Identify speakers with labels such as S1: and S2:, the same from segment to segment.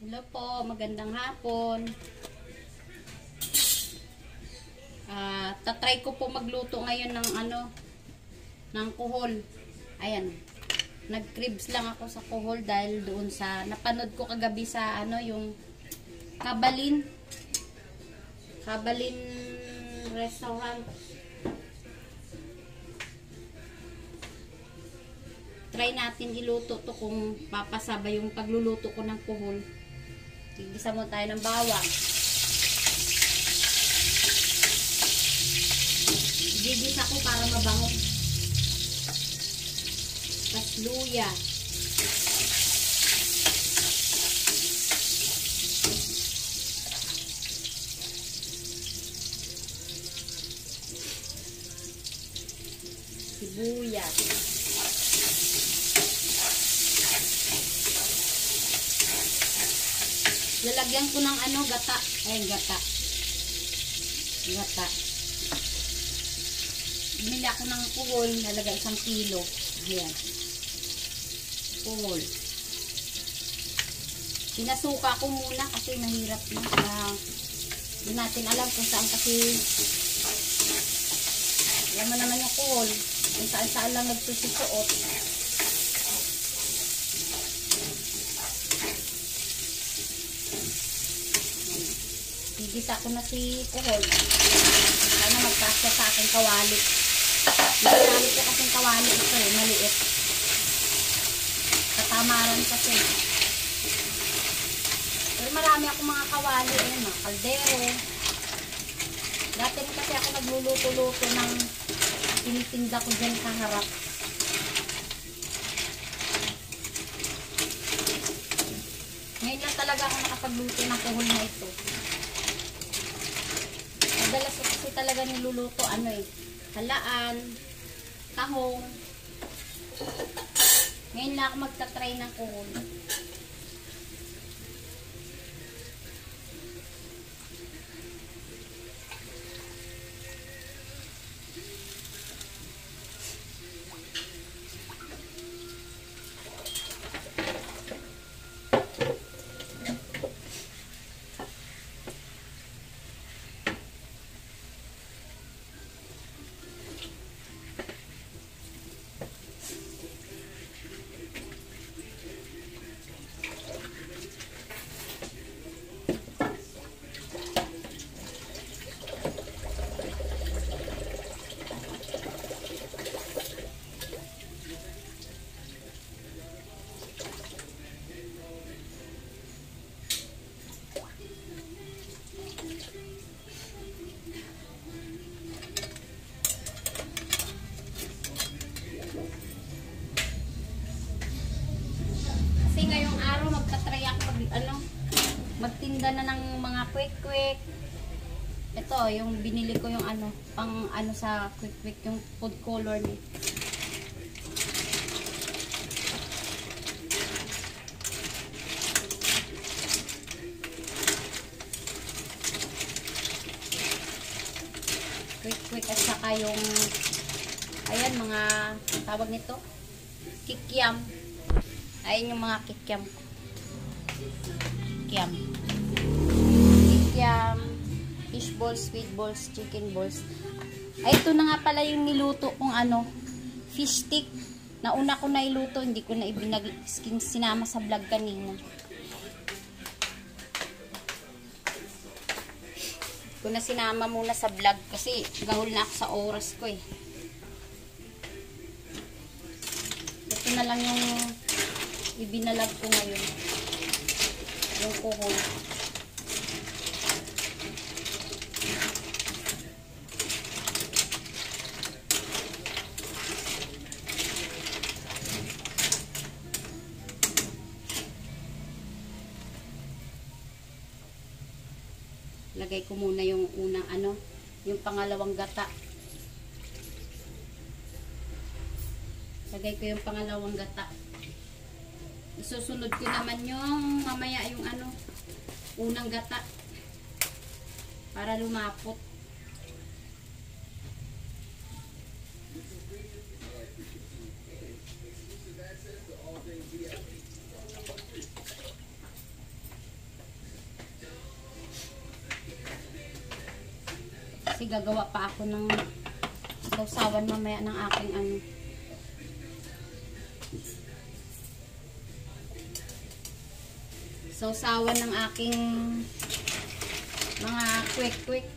S1: Hello po, magandang hapon. Tatry ko po magluto ngayon ng ng kuhol. Ayan. Nag-cribs lang ako sa kuhol dahil doon sa napanood ko kagabi sa yung Kabalin restaurant. Try natin iluto to kung papasabay yung pagluluto ko ng kuhol. Igisa mo tayo ng bawang. Igigisa ko para mabango. Tapos luya. Sibuyas. Lalagyan ko ng gata. Ayan, gata. Gata. Bumili ako ng kuhol. Nalagay 1 kilo. Ayan. Kuhol. Pinasuka ko muna kasi mahirap na. Hindi natin alam kung saan kasi. Alam mo naman yung kuhol. Kung saan lang nagsusuot. Gigisa ko na si kuhol. Sana magkasya sa aking kawali. Ginamit ko kasing kawali ito maliit. Katamaran kasi. Pero marami akong mga kawali. Mga kaldero. Dati kasi ako nagluluto-luto ng tinitinda ko dyan sa harap. Ngayon lang talaga ako nakapagluto ng kuhol na ito. Madalas kasi talaga niluluto halaan, tahong. Ngayon lang ako magta-try ng kuhol. Ngayong araw magta-try ako magtinda na ng mga quick. Ito yung binili ko yung pang sa quick yung food color ni. Quick at saka yung ayan mga tawag nito kikiam. Ayan yung mga kikiam. Kikiam, fish balls, squid balls, chicken balls. Ay, ito na nga pala yung niluto kong fish stick. Nauna ko na iluto, hindi ko na sinama sa vlog kanina. Ko na sinama muna sa vlog kasi gahol na ako sa oras ko eh. Ito na lang yung ibinalag ko ngayon yung kuhol. Lagay ko muna yung unang yung pangalawang gata. Lagay ko yung pangalawang gata. Isusunod ko naman yung mamaya yung unang gata para lumapot. Kasi gagawa pa ako ng sausawan mamaya ng aking ano. Sausawan ng aking mga quick.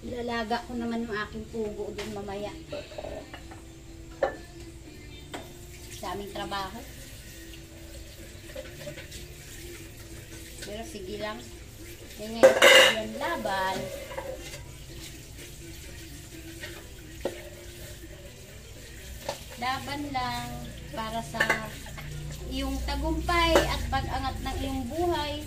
S1: Ilalaga ko naman yung aking pugo doon mamaya. Daming trabaho. Pero sige lang. Yan yung laban. Laban lang para sa iyong tagumpay at pag-angat ng iyong buhay.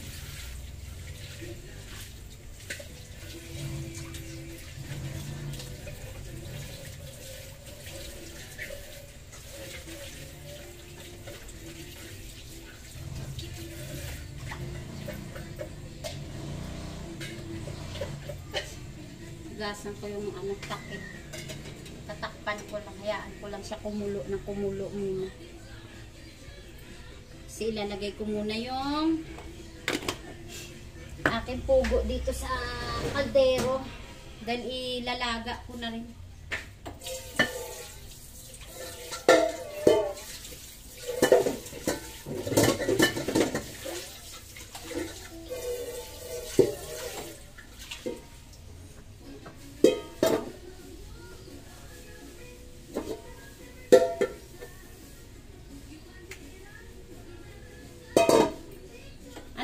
S1: Gasan ko yung ano, takip. Tatakpan ko lang, hayaan ko lang siya kumulo ng kumulo muna. Kasi ilalagay ko muna yung aking pugo dito sa kaldero. Dahil ilalaga ko na rin.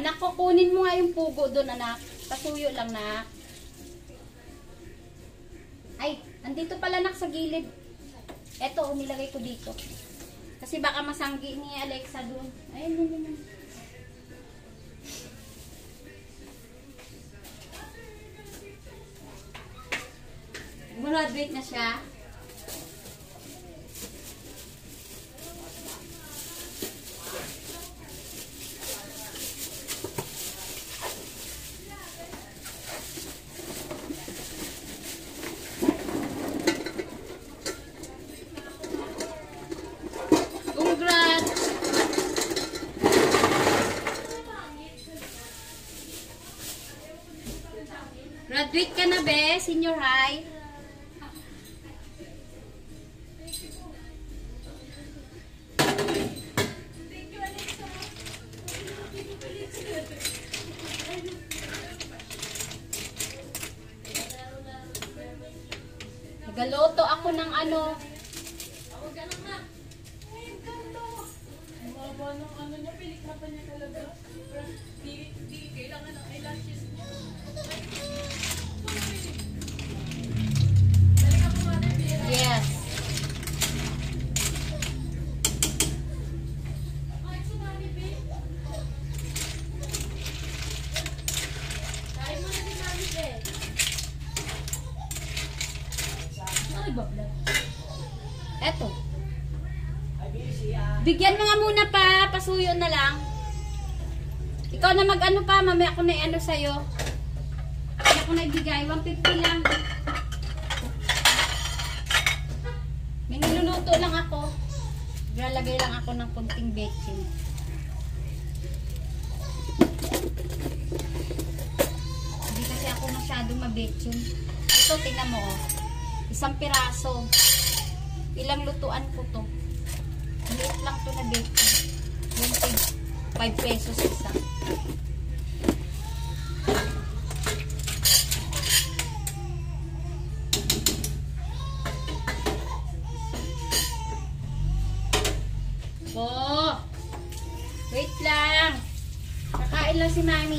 S1: Anak ko, kunin mo nga yung pugo doon, anak. Pasuyo lang, nak. Ay, andito pala, nak, sa gilid. Eto, nilagay ko dito. Kasi baka masanggi ni Alexa doon. Ayun, yun. Graduate na siya. Graduate ka na, be? Senior high? Nagaloto ako ng ano.
S2: Ako ganun na. Ay, ganda. Ang baba ng ano niya, pilikrapa niya talaga. Di kailangan ng eyelashes niya.
S1: Yes.
S2: Ay, sumali, babe. Kain mo na si Mami, babe. Ay, babla.
S1: Eto. Bigyan mo nga muna pa. Pasuyo na lang. Ikaw na mag-ano pa. Mamaya ako na i-ano sa'yo. Mamaya ako na ibigay. 150 lang. May niluluto lang ako. Lalagay lang ako ng kunting baking. Hindi kasi ako masyadong ma-baking. Ito, tingnan mo, oh. Isang piraso. Ilang lutuan ko to. Liit lang to na baking. Yung 5 pesos isa. Oh, wait lang. Kakain lang si Mami.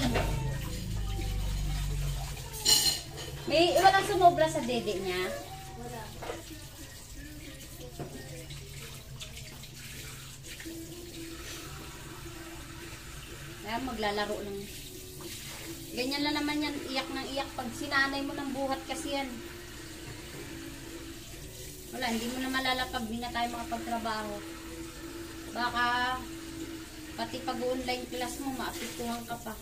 S1: May walang sumobra sa dede niya.
S2: Wala.
S1: Kaya maglalaro lang. Ganyan lang naman yan, iyak ng iyak. Pag sinanay mo ng buhat kasi yan. Wala, hindi mo na malalapag, di na tayo makapagtrabaho. Baka, pati pag-online class mo, maapektuhan ka pa.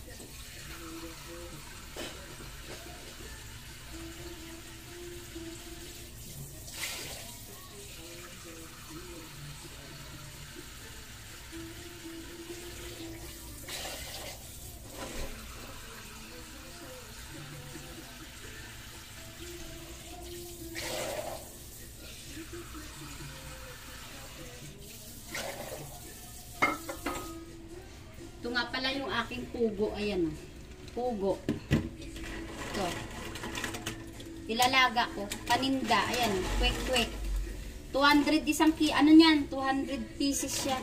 S1: Ito nga pala yung aking pugo. Ayan o. Pugo. Ito. Ilalaga ko. Paninda. Ayan. Kwek-kwek. 200 isang kilo. Ano yan? 200 pieces yan.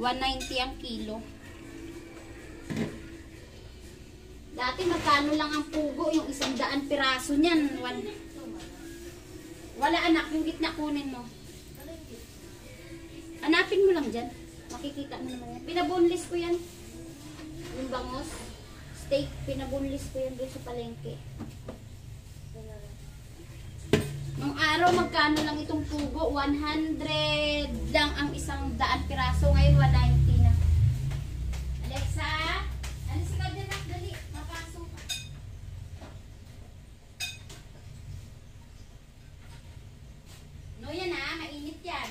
S1: 190 ang kilo. Dati magkano lang ang pugo? Yung 100 piraso niyan. Wala anak. Yung gitna kunin mo. Hanapin mo lang dyan. Makikita mo naman yan. Pinaboneless ko yan. Yung bangos. Steak. Pinaboneless ko yan doon sa palengke. Nung araw, magkano lang itong pugo? 100 lang ang 100 piraso. Ngayon, 190 na. Alexa? Alis ka dyan, dali. Mapasok ka. No, yan ha. Mainit yan.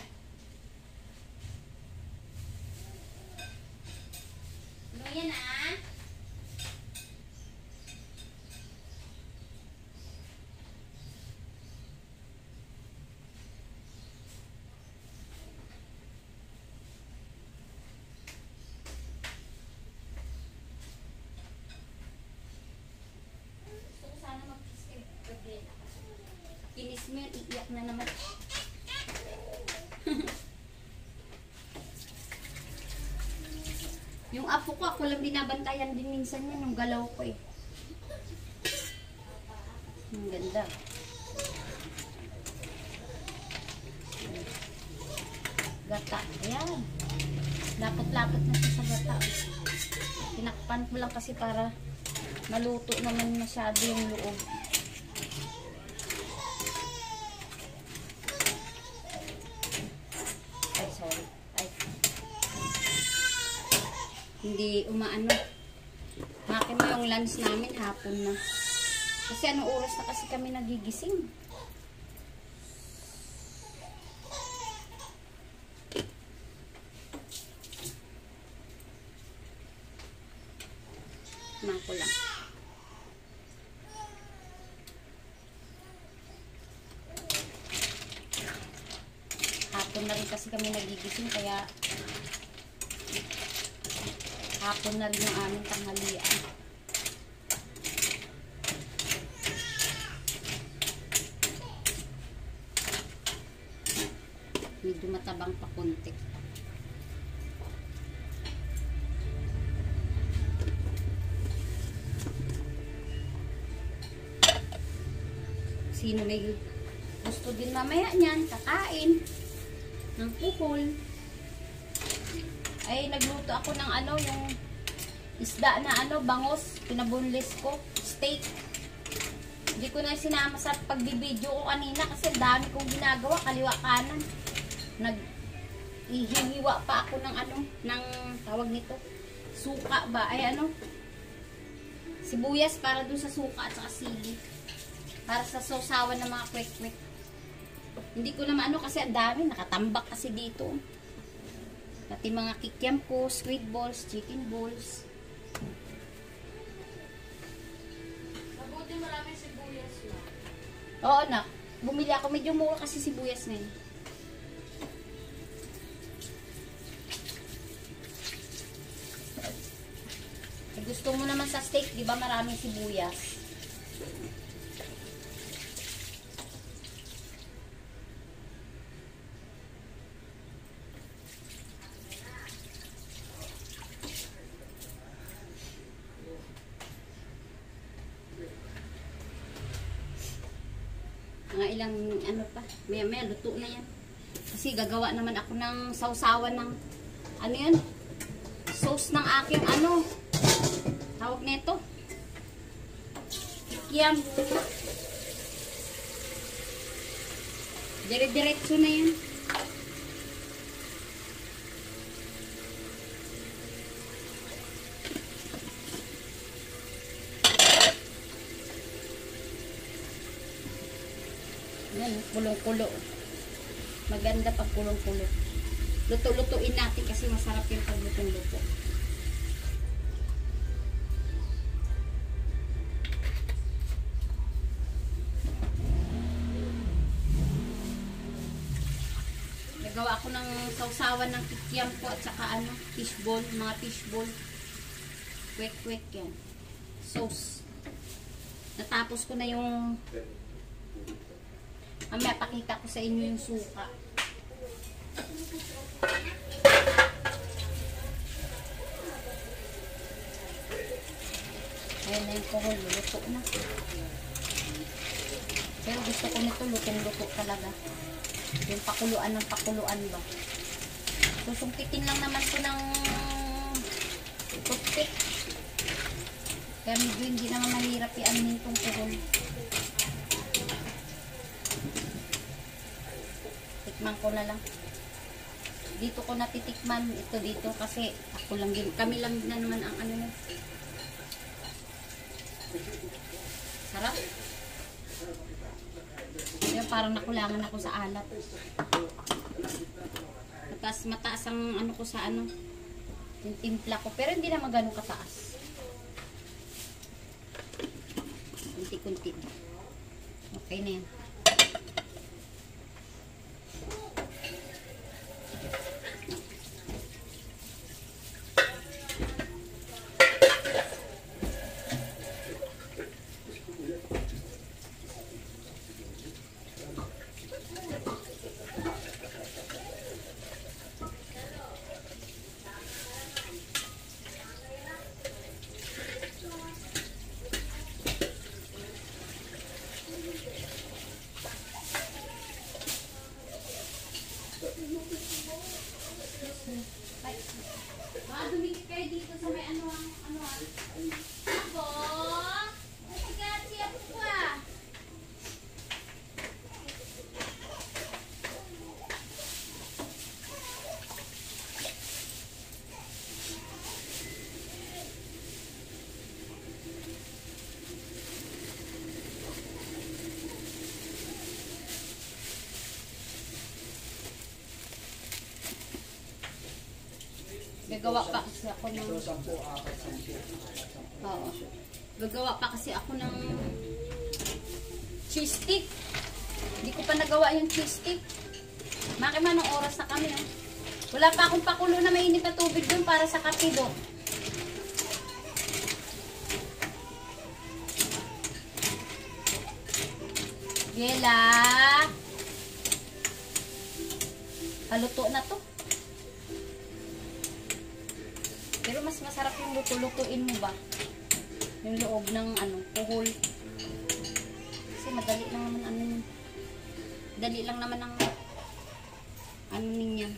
S1: Yan ah. Gusto ko sana mag-kiss. Kinis mo yan, iiyak na naman. Yung apo ko, ako lang binabantayan din minsan yan, yung galaw ko eh. Ang ganda. Gata. Ayan. Lapot-lapot na siya sa gata. Tinakpan ko lang kasi para maluto naman masyado yung loob. Ay, sorry. Ay. Hindi umaano. Makin mo yung lunch namin hapon na. Kasi anong oras na kasi kami nagigising. Mako lang. Hapon na rin kasi kami nagigising kaya hapon na rin yung aming tanghalian. Medyo matabang pa konti. Sino may gusto din mamaya niyan, kakain ng puhol. Ay, nagluto ako ng ano, yung isda na ano, bangos. Pinaboneless ko. Steak. Hindi ko na sinama sa pagbibideo ko kanina kasi dami kong ginagawa, kaliwa kanan. Nag-ihiwa pa ako ng ano, ng tawag nito. Suka ba? Ay ano? Sibuyas para dun sa suka at saka sili. Para sa sausawan ng mga kwek-kwek. Hindi ko naman ano kasi ang dami. Nakatambak kasi dito. Pati mga kikiam ko, squid balls, chicken balls.
S2: Mabuti maraming sibuyas na.
S1: Oo na. Bumili ako. Medyo mura kasi sibuyas na yun. Gusto mo naman sa steak, di ba maraming sibuyas? Mga ilang ano pa, maya luto na yan. Kasi gagawa naman ako ng sausawan ng ano yan? sauce ng aking ano, tawag nito, kikiam. Dire-diretso na yan. Yan, kulong-kulo. Maganda pag kulong-kulo. Luto-lutuin natin kasi masarap yung pag lutong-luto. Nagawa ako ng sausawan ng kikiam po at saka ano, fishball, mga fishball. Kwek-kwek yan. Sauce. Natapos ko na yung mamaya pakita ko sa inyo yung suka. Ayan na yung kohol, luto na. Pero gusto ko nito, lutong-luto talaga. Yung pakuluan ng pakuluan ba. Susungkitin lang naman ko ng toothpick. Kaya medyo hindi naman mahirap i-anin itong kohol. Tikman ko na lang. Dito ko natitikman ito dito kasi ako lang din, kami lang na naman ang ano na. Sarap. Kaya parang nakulangan ako sa alat. Mataas ang ano ko sa ano, yung timpla ko, pero hindi naman ganun kataas. Kunti-kunti. Okay na yan. Baka dumikit kayo dito sa may ano. Ako? Nagkatsi ako pa. Gagawa pa kasi ako ng Gagawa pa kasi ako ng cheese stick. Hindi ko pa nagawa yung cheese stick. Makima ng oras na kami. Wala pa akong pakulo na mainit na tubig dun para sa kape do. Yela. Haluto na to. Pero mas masarap yung luto-lutuin mo ba? Yung loob ng ano, kuhol. Kasi madali lang naman ano yun. Dali lang naman ang ano niyan.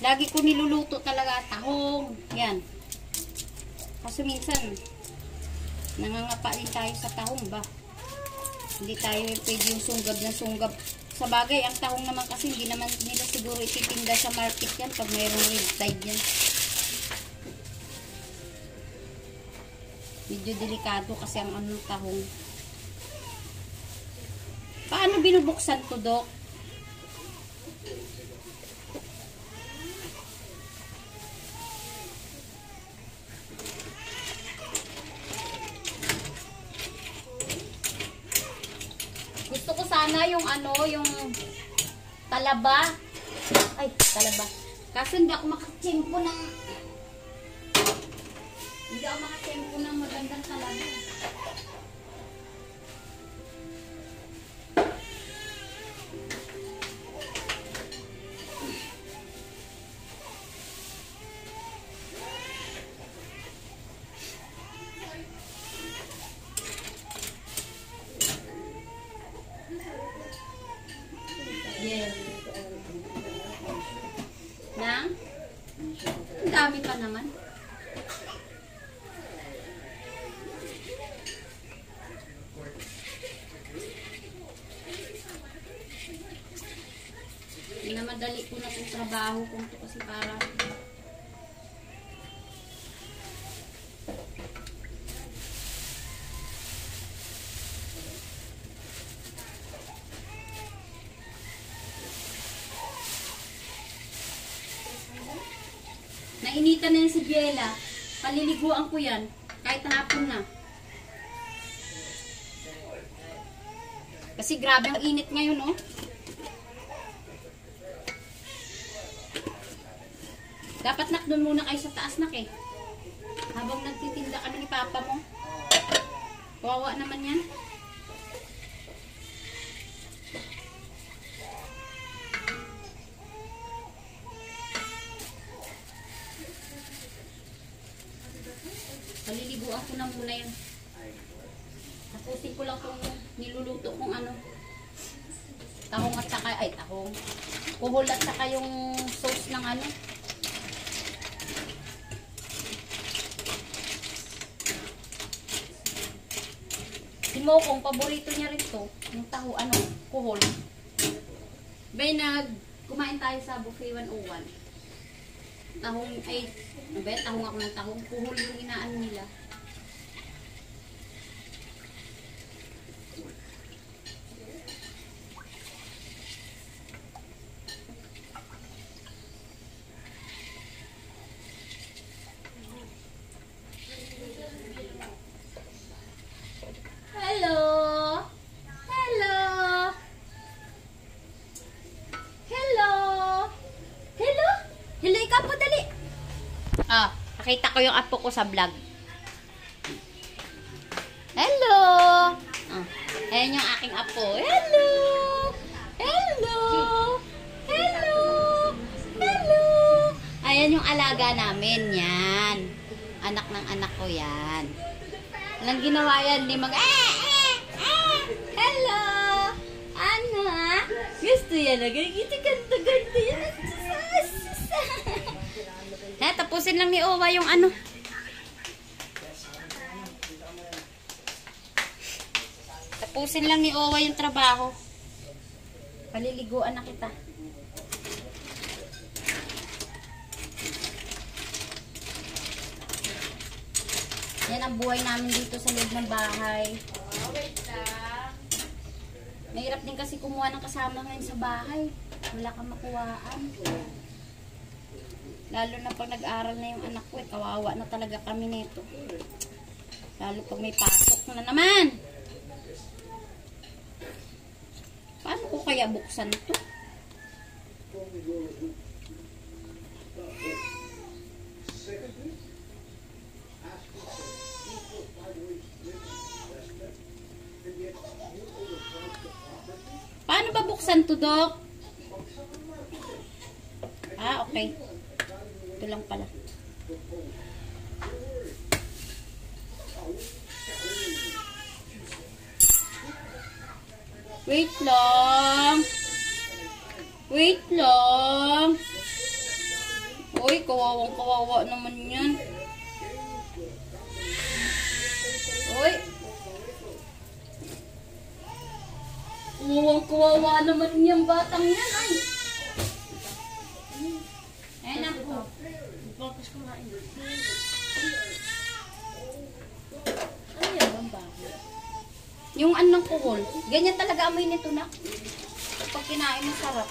S1: Lagi ko niluluto talaga tahong. Yan. Kasi minsan nangangapa din tayo sa tahong ba? Hindi tayo pwede yung sunggab na sunggab. Sa bagay, ang tahong naman kasi hindi naman nila siguro ititinda sa market yan pag mayroong roadside yan. Medyo delikado kasi ang anong tahong. Paano binubuksan to, Dok? Gusto ko sana yung ano, yung talaba. Ay, talaba. Kasi hindi ako makatsimpo ng magandang talaba. Yes. Nang? Ang dami pa naman. madali ko na itong trabaho kung ito kasi para nainitan na yan si Biela. Paliliguan ko yan kahit hapon na. Kasi grabe ang init ngayon, oh. Dapat nak doon muna kayo sa taas, nak, eh. Habang nagtitinda ka ni Papa mo. Kawawa naman yan. Paliliguan ko na muna yan. Tapusin ko lang kung niluluto kung ano. Tahong at saka, ay tahong. Kuhol at saka yung sauce ng ano. Si Mokong, paborito niya rin to. Yung taho, ano, kuhol. Bay, kumain tayo sa buffet 101. Tahong, ay, tahong ako ng tahong. Kuhol yung inaan nila. Hello! Hello! Hello! Hello! Hello, ikaw po, dali! Ah, nakita ko yung apo ko sa vlog. Hello! Ah, ayan yung aking apo. Hello! Hello! Hello! Hello! Ayan yung alaga namin, yan. Anak ng anak ko yan. Walang ginawa yan, di mga hello! Ano ha? Gusto yan na ganda yan. Tapusin lang ni Owa yung ano. Tapusin lang ni Owa yung trabaho. Paliliguan na kita. Yan ang buhay namin dito sa loob ng bahay.
S2: Wait lang.
S1: Mahirap din kasi kumuha ng kasama ngayon sa bahay. Wala kang makuhaan. Lalo na pag nag-aral na yung anak ko, kawawa na talaga kami nito. Lalo pag may pasok na naman. Paano ko kaya buksan ito? Paano ba buksan to, Dok? Ah, okay. Ito lang pala. Wait lang. Wait lang. Uy, kawawang-kawawa naman yan. Uy. Kawawang-kawawa naman yung batang yan, ay. Ayan na po. Bakit kumain? Ano yan bang bakit? Yung anong kuhol. Ganyan talaga amoy nito na. Pag kinain, masarap.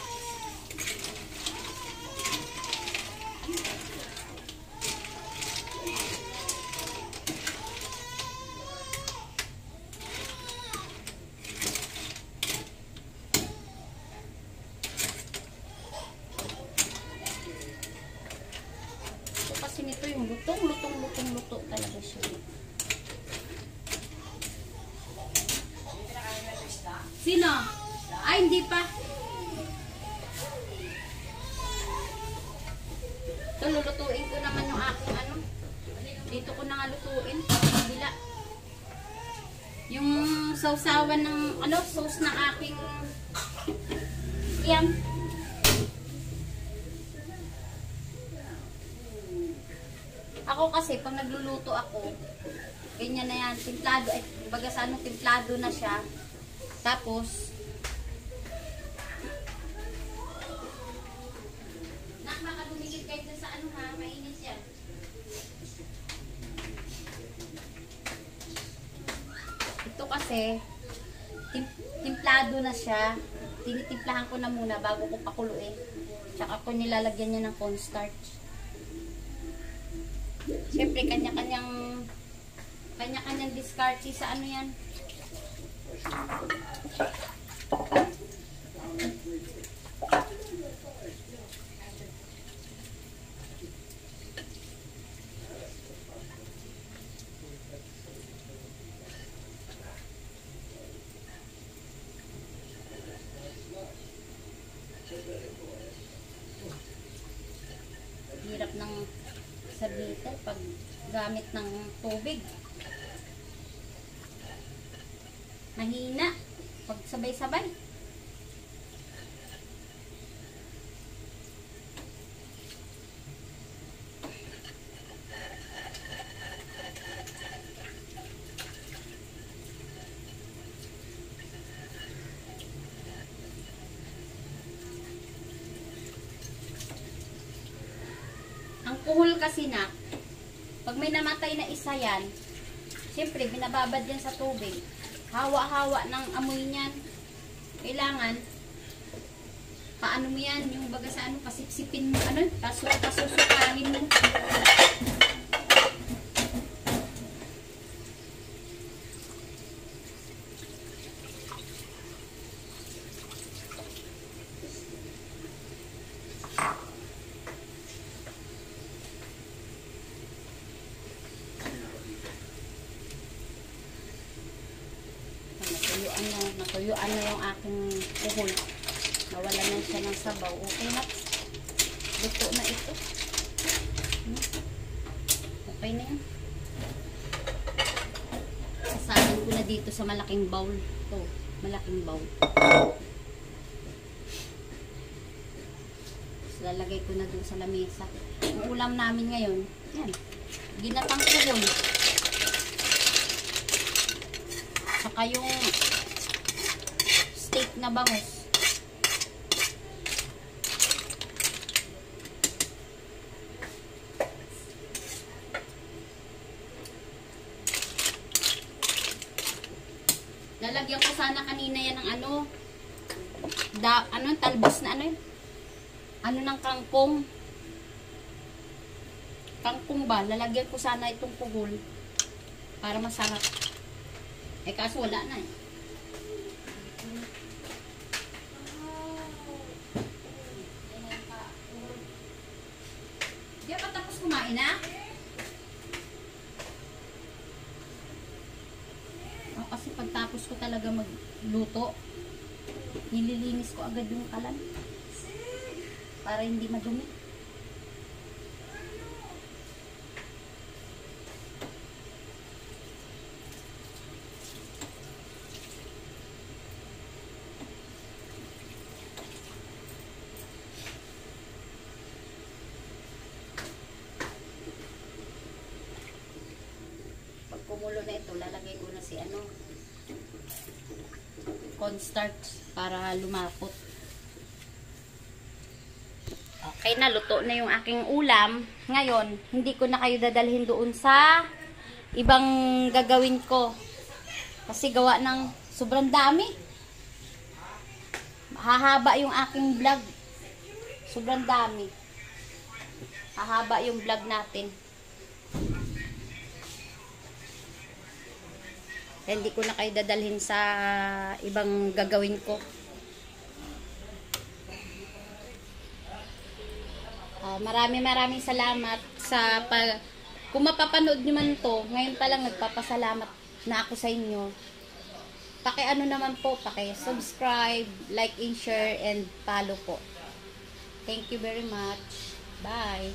S1: Kasi nito yung luto talaga siya. Sino? Ay, hindi pa. Ito, lulutuin ko naman yung aking ano. Dito ko na nga lutuin. Bila. Yung sausawan ng, ano, sauce ng aking yan. Ako kasi, pag nagluluto ako, ganyan na yan, timplado, ay, baga sa ano, timplado na siya. Tapos, kasi timplado na siya. Tinitimplahan ko na muna bago ko pakuluin. Tsaka ko nilalagyan niya ng cornstarch. Siyempre, kanya-kanyang diskarte sa ano yan. Hirap ng sabita pag gamit ng tubig. Mahina pag sabay-sabay. Ang kuhol kasi na, pag may namatay na isa yan, siyempre, binababad yan sa tubig. Hawa-hawa ng amoy niyan. Kailangan, paano mo yan, yung baga sa ano, pasipsipin mo, ano, pasusukahin mo. Natuyuan na yung aking kuhol. Nawala na siya ng sabaw. Okay na. Luto na ito. Okay na yan. Sasahin ko na dito sa malaking bowl. Ito, malaking bowl. So, lalagay ko na doon sa lamesa. Ang ulam namin ngayon, yan. Ginatang kuhol. Saka yung steak na bangus. Lalagyan ko sana kanina yan ng ano, talbos na ano yun? Ano ng kangkong. Kangkong ba? Lalagyan ko sana itong kuhol para masarap. Eh kaso wala na eh. Di ba tapos kumain na? Oh, kasi pagtapos ko talaga magluto, nililinis ko agad yung kalan para hindi madumi. Kumulo na ito, lalagay ko na si ano, cornstarch para lumapot. Okay na, luto na yung aking ulam. Ngayon, hindi ko na kayo dadalhin doon sa ibang gagawin ko. Kasi gawa ng sobrang dami. Hahaba yung aking vlog. Sobrang dami. Hahaba yung vlog natin. Hindi ko na kayo dadalhin sa ibang gagawin ko. Maraming salamat sa kung mapapanood nyo man to, ngayon pa lang nagpapasalamat na ako sa inyo. Paki-ano naman po, paki-subscribe, like and share and follow po. Thank you very much. Bye.